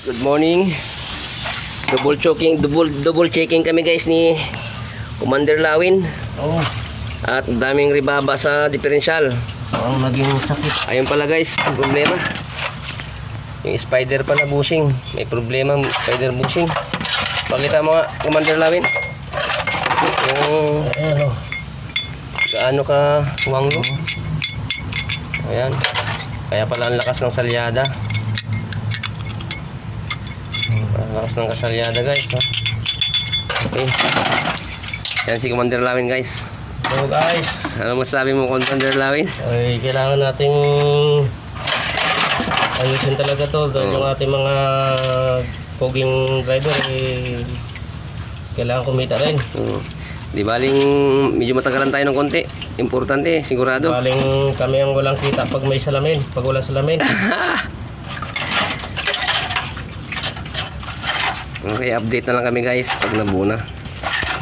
Good morning. Double checking kami guys ni Commander Lawin. Oo. At daming ribaba sa diferensyal. Ang naging sakit. Ayun pala guys, ang problema. Yung spider pala bushing. May problema spider bushing. Pakita mo nga Commander Lawin. Yung Ayan o. gaano ka wanglo. Ayan. Kaya pala ang lakas ng salyada. Ang lakas ng kasalyada guys. Ha? Okay. Yan si Commander Lawin guys. So guys, Ano masabi mo Commander Lawin? ay kailangan nating ayusin talaga to. Dahil yung ating mga poging driver kailangan kumita rin. Di baling medyo matagalan tayo ng konti. Importante, sigurado. Baling kami ang walang kita pag may salamin, pag walang salamin. Okay, update na lang kami guys pag nabuo na.